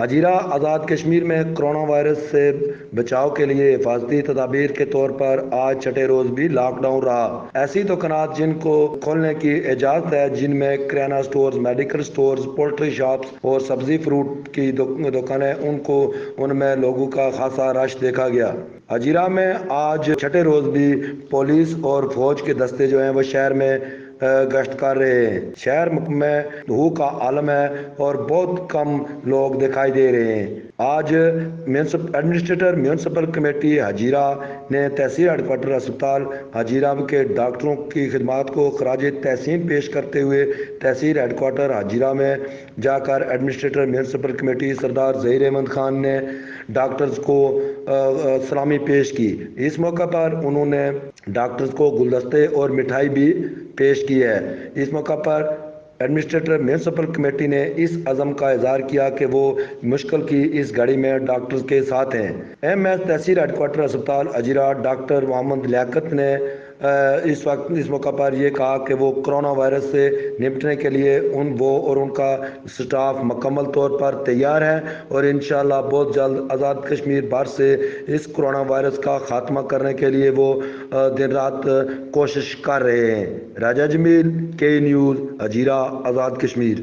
ہجیرہ آزاد کشمیر میں corona virus سے بچاؤ کے لیے حفاظتی تدابیر کے طور پر آج چھٹے روز بھی لاک ڈاؤن رہا۔ ایسی دکانات جن کو کھولنے کی اجازت ہے، جن میں کریانہ stores, medical stores, poultry shops اور سبزی فروٹ کی دکانیں، ان میں لوگوں کا خاصا رش دیکھا گیا۔ ہجیرہ میں آج چھٹے روز بھی پولیس اور فوج کے دستے وہ شہر میں گشت کر رہے ہیں۔ شہر میں دھوپ کا عالم ہے اور بہت کم لوگ دکھائی دے رہے ہیں۔ آج ایڈمنسٹریٹر میونسپل کمیٹی ہجیرہ نے تحصیل ہیڈ کوارٹر اسپتال ہجیرہ کے ڈاکٹروں کی خدمات کو خراج تحسین پیش کرتے ہوئے تحصیل ہیڈ کوارٹر ہجیرہ میں جا کر ایڈمنسٹریٹر میونسپل کمیٹی سردار ظہیر احمد خان نے ڈاکٹرز کو سلامی پیش کی۔ اس موقع پر انہوں نے ڈاکٹرز کو گلدستے اور مٹھائی بھی پیش کی ہے۔ اس موقع پر ایڈمنسٹریٹر میونسپل کمیٹی نے اس عزم کا اظہار کیا کہ وہ مشکل کی اس گھڑی میں ڈاکٹرز کے ساتھ ہیں۔ ایم ایس تحصیل ہیڈ کوارٹر اسپتال ہجیرہ ڈاکٹر محمد لیاقت نے اس موقع پر یہ کہا کہ وہ کرونا وائرس سے نمٹنے کے لیے وہ اور ان کا سٹاف مکمل طور پر تیار ہے اور انشاءاللہ بہت جلد آزاد کشمیر بھر سے اس کرونا وائرس کا خاتمہ کرنے کے لیے وہ دن رات کوشش کر رہے ہیں۔ راجہ جمیل، کے نیوز، ہجیرہ، آزاد کشمیر۔